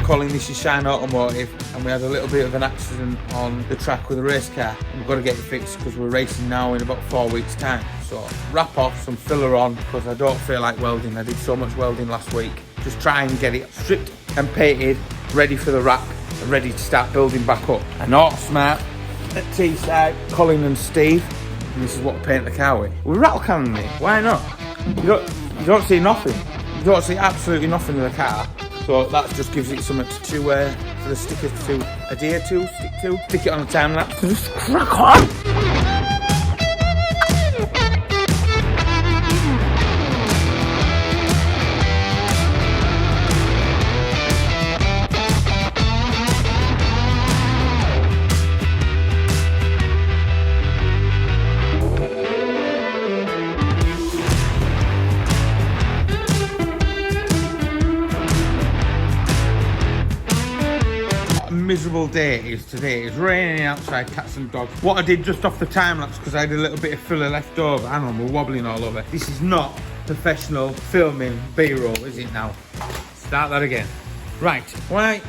Colin, this is Shine Automotive, and we had a little bit of an accident on the track with a race car, and we've got to get it fixed because we're racing now in about 4 weeks time. So wrap off, some filler on, because I don't feel like welding. I did so much welding last week. Just try and get it stripped and painted, ready for the wrap and ready to start building back up. And Smart at Teesside, Colin and Steve, and this is what we paint the car with. We're rattle canning it, why not? You don't see nothing. You don't see absolutely nothing in the car. So that just gives it something to for the sticker to adhere to, stick it on a time lapse, and just crack on. Miserable day it is today. It's raining outside, cats and dogs. What I did just off the time lapse, because I had a little bit of filler left over. Hang on, we're wobbling all over. This is not professional filming B-roll, is it now? Start that again. Right. Right.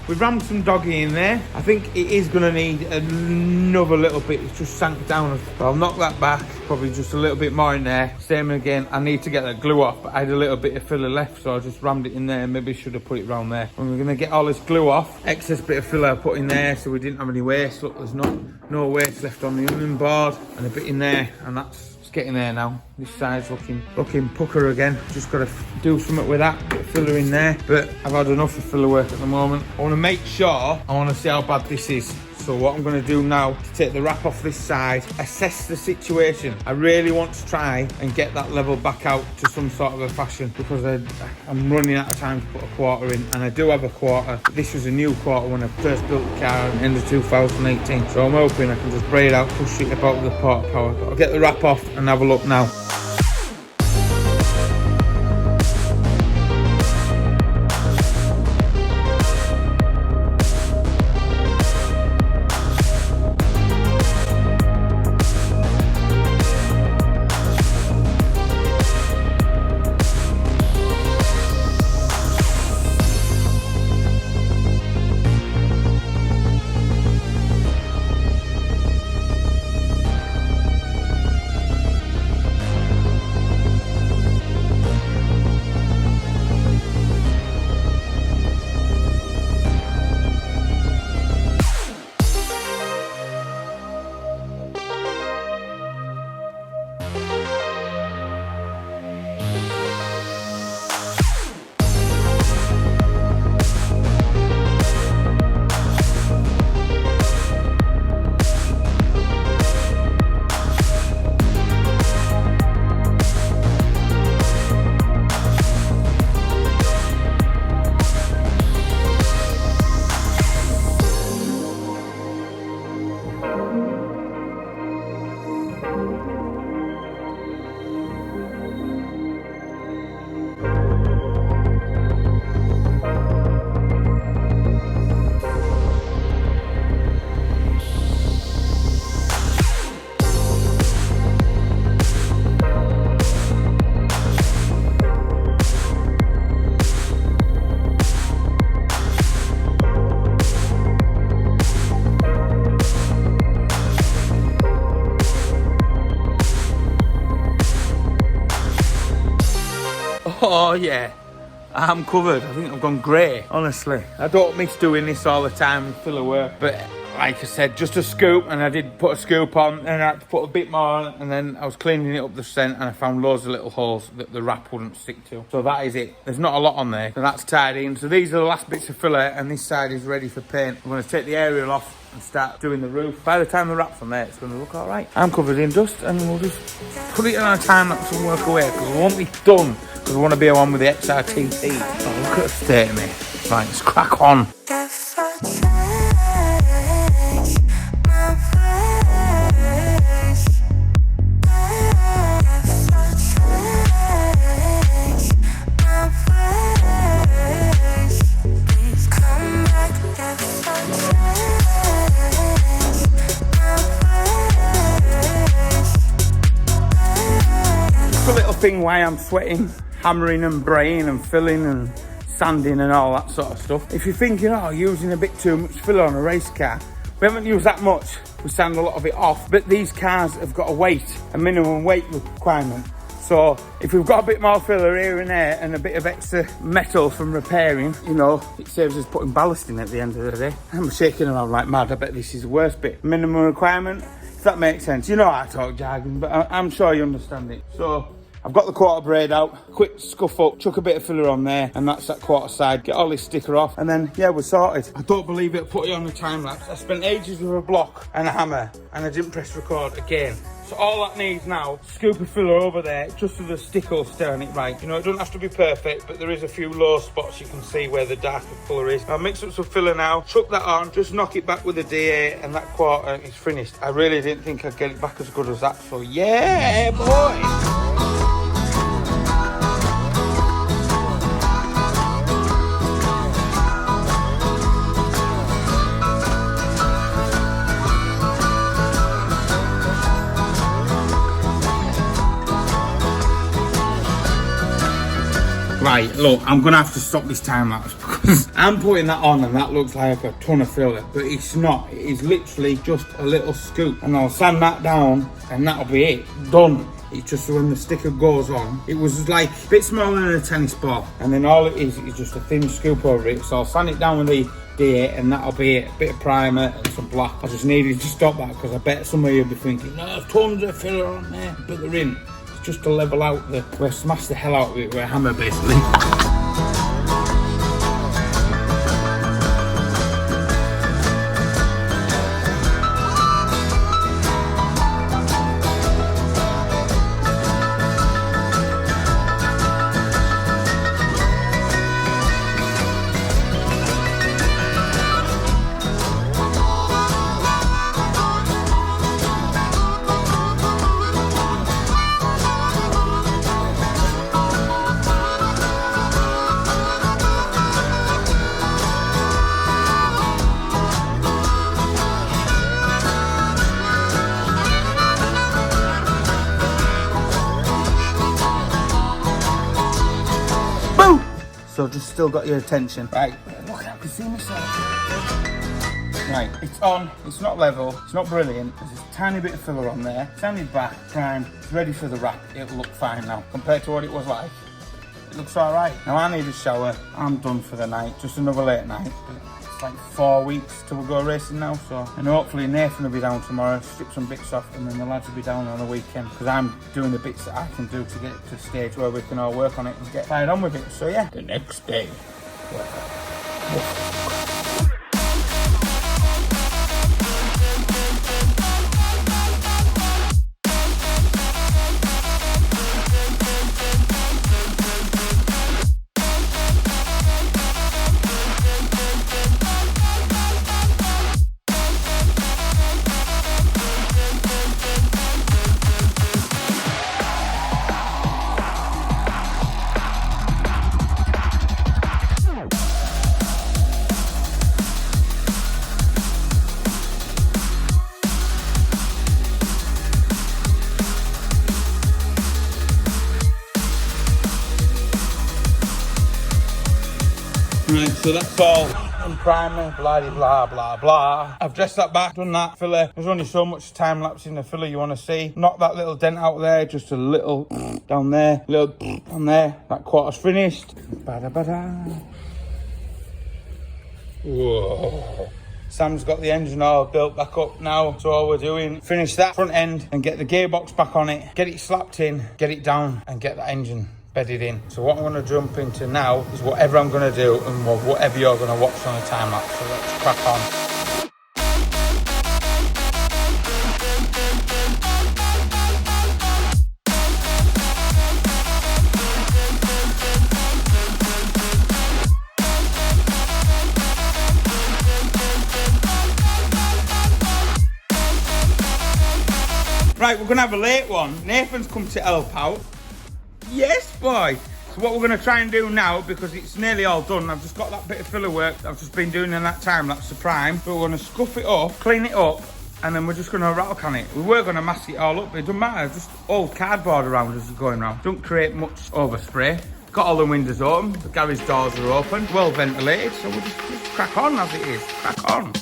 We've rammed some doggy in there. I think it is going to need another little bit. It's just sank down. I'll knock that back. Probably just a little bit more in there. Same again. I need to get that glue off, but I had a little bit of filler left, so I just rammed it in there. Maybe should have put it around there. And we're going to get all this glue off. Excess bit of filler I put in there, so we didn't have any waste. Look, there's no waste left on the onion board, and a bit in there, and that's getting there now. This side's looking pucker again. Just got to do something with that. Bit of filler in there, but I've had enough of filler work at the moment. I want to make sure, I want to see how bad this is. So what I'm going to do now is take the wrap off this side, assess the situation. I really want to try and get that level back out to some sort of a fashion, because I'm running out of time to put a quarter in, and I do have a quarter. This was a new quarter when I first built the car in the end of 2018. So I'm hoping I can just braid out, push it about the port power. But I'll get the wrap off and have a look now. Oh yeah, I'm covered. I think I've gone grey, honestly. I don't miss doing this all the time and filler work, but like I said, just a scoop, and I did put a scoop on, and I had to put a bit more on, and then I was cleaning it up the scent, and I found loads of little holes that the wrap wouldn't stick to. So that is it. There's not a lot on there, so that's tied in. So these are the last bits of filler, and this side is ready for paint. I'm going to take the aerial off and start doing the roof. By the time the wrap's on there, it's going to look all right. I'm covered in dust, and we'll just put it on a time lapse and work away, because we won't be done, because we want to be on with the XRTT. Oh, look at the state of me. Right, let's crack on. Why I'm sweating, hammering and braying and filling and sanding and all that sort of stuff. If you're thinking, oh, using a bit too much filler on a race car, we haven't used that much. We sand a lot of it off, but these cars have got a minimum weight requirement. So if we've got a bit more filler here and there and a bit of extra metal from repairing, you know, it saves us putting ballast in at the end of the day. I'm shaking around like mad. I bet this is the worst bit. Minimum requirement, if that makes sense. You know I talk jargon, but I'm sure you understand it. So I've got the quarter braid out, quick scuff up, chuck a bit of filler on there, and that's that quarter side. Get all this sticker off, and then, yeah, we're sorted. I don't believe it, put it on the time lapse. I spent ages with a block and a hammer, and I didn't press record again. So all that needs now, scoop of filler over there, just so the sticker will stay on it right. You know, it doesn't have to be perfect, but there is a few low spots you can see where the darker colour is. I'll mix up some filler now, chuck that on, just knock it back with the DA, and that quarter is finished. I really didn't think I'd get it back as good as that, so yeah, boy! Right, look, I'm gonna have to stop this time lapse because I'm putting that on and that looks like a ton of filler, but it's not. It is literally just a little scoop, and I'll sand that down and that'll be it, done. It's just when the sticker goes on, it was like a bit smaller than a tennis ball, and then all it is just a thin scoop over it. So I'll sand it down with the D8 and that'll be it. A bit of primer and some black. I just needed to stop that because I bet some of you will be thinking, no, there's tons of filler on there, but they're in. Just to level out we'll smash the hell out of it with a hammer basically. So just still got your attention. Right, look, I can see myself. Right, it's on, it's not level, it's not brilliant. There's a tiny bit of filler on there. Sanded back, primed, it's ready for the wrap. It'll look fine now, compared to what it was like. It looks all right. Now I need a shower. I'm done for the night, just another late night. It's like 4 weeks till we go racing now, so. And hopefully Nathan will be down tomorrow, strip some bits off, and then the lads will be down on the weekend, because I'm doing the bits that I can do to get it to a stage where we can all work on it and get fired on with it. So yeah, the next day. Right, so that's all. And primer, blah blah blah blah. I've dressed that back, done that filler. There's only so much time lapse in the filler you want to see. Not that little dent out there, just a little down there, little down there. That quarter's finished. Ba-da-ba-da. Whoa. Sam's got the engine all built back up now, so all we're doing, finish that front end and get the gearbox back on it, get it slapped in, get it down and get the engine bedded in. So what I'm going to jump into now is whatever I'm going to do and whatever you're going to watch on the time lapse. So let's crack on. Right, we're going to have a late one. Nathan's come to help out. Yes, boy. So what we're going to try and do now, because it's nearly all done, I've just got that bit of filler work I've just been doing in that time lapse to prime. But we're going to scuff it up, clean it up, and then we're just going to rattle can it. We were going to mask it all up, but it doesn't matter. Just old cardboard around as it's going around. Don't create much overspray. Got all the windows open, the garage doors are open, well ventilated, so we'll just crack on as it is. Crack on.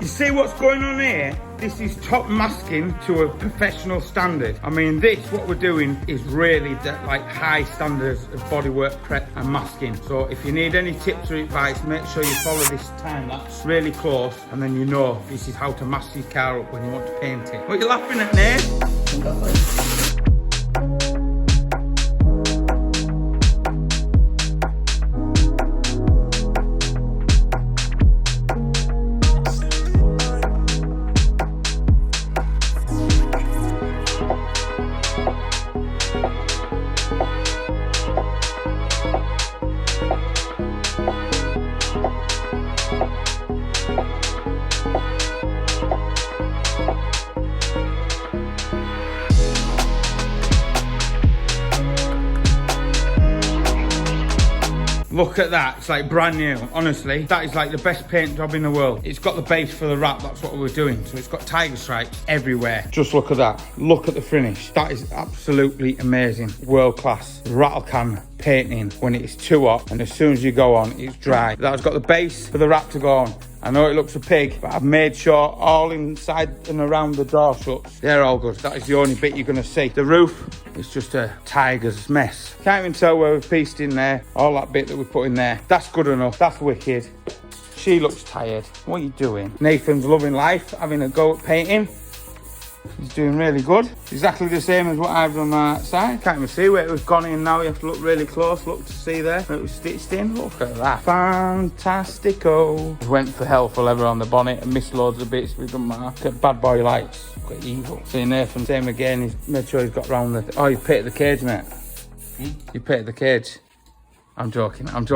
See what's going on here? This is top masking to a professional standard. I mean, what we're doing is really like high standards of bodywork prep and masking. So if you need any tips or advice, make sure you follow this time lapse really close, and then you know this is how to mask your car up when you want to paint it. What are you laughing at, Nate? Look at that, it's like brand new. Honestly, that is like the best paint job in the world. It's got the base for the wrap, that's what we're doing. So it's got tiger stripes everywhere. Just look at that, look at the finish. That is absolutely amazing. World class rattle can painting when it's too hot, and as soon as you go on, it's dry. That's got the base for the wrap to go on. I know it looks a pig, but I've made sure all inside and around the door shuts, they're all good. That is the only bit you're gonna see. The roof is just a tiger's mess. Can't even tell where we've pieced in there. All that bit that we put in there, that's good enough. That's wicked. She looks tired. What are you doing? Nathan's loving life, having a go at painting. He's doing really good. Exactly the same as what I've done on that side. Can't even see where it was gone in now. You have to look really close, look to see there where it was stitched in. Look at that. Fantastico. Went for hell for leather on the bonnet and missed loads of bits, but it doesn't matter. Look at bad boy lights. Look at evil. See Nathan, same again. He's made sure he's got round the... Oh, you painted the cage, mate. You painted the cage. I'm joking. Look at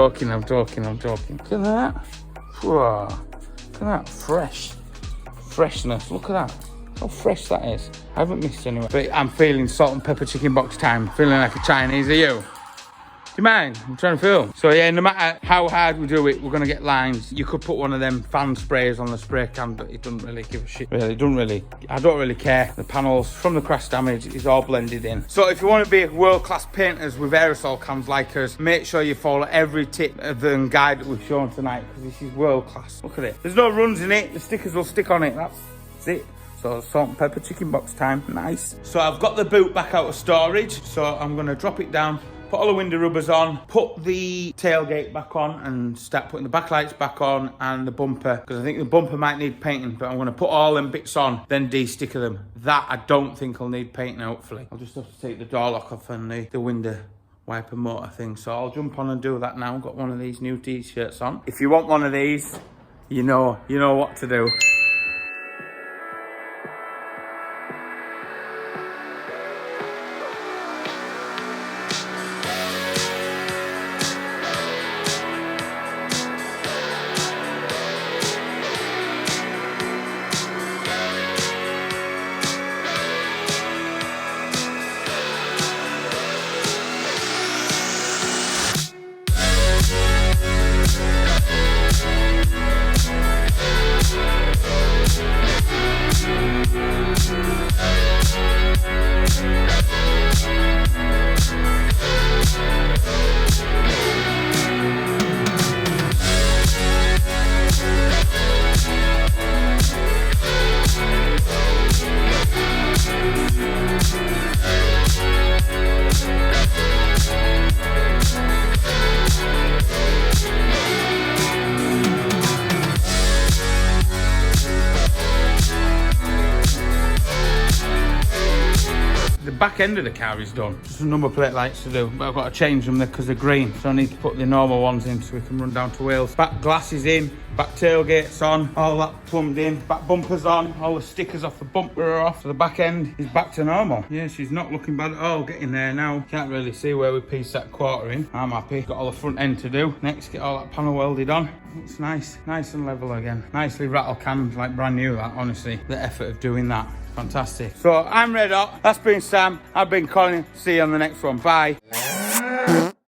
that. Whoa. Look at that. Freshness. Look at that. How fresh that is. I haven't missed anywhere. But I'm feeling salt and pepper chicken box time. Feeling like a Chinese. Are you? Do you mind? I'm trying to film. So yeah, no matter how hard we do it, we're going to get lines. You could put one of them fan sprays on the spray can, but it doesn't really give a shit. Really, it doesn't really. I don't really care. The panels from the crash damage is all blended in. So if you want to be world-class painters with aerosol cans like us, make sure you follow every tip of the guide that we've shown tonight, because this is world-class. Look at it. There's no runs in it. The stickers will stick on it. That's it. So salt and pepper chicken box time. Nice. So I've got the boot back out of storage, so I'm going to drop it down, put all the window rubbers on, put the tailgate back on and start putting the backlights back on and the bumper, because I think the bumper might need painting, but I'm going to put all them bits on, then de-sticker them. That I don't think will need painting, hopefully. I'll just have to take the door lock off and the window wiper motor thing. So I'll jump on and do that now. I've got one of these new t-shirts on. If you want one of these, you know what to do. Back end of the car is done. Just some number plate lights to do, but I've got to change them because they're green, so I need to put the normal ones in so we can run down to Wales. Back glass is in, Back tailgate's on, all that plumbed in. Back bumper's on, all the stickers off the bumper are off. So the back end is back to normal. Yeah, she's not looking bad at all. Getting there now. Can't really see where we pieced that quarter in. I'm happy. Got all the front end to do. Next, get all that panel welded on. It's nice and level again. Nicely rattle canned, like brand new that, honestly. The effort of doing that. Fantastic. So I'm Red Hot. That's been Sam. I've been Colin. See you on the next one. Bye.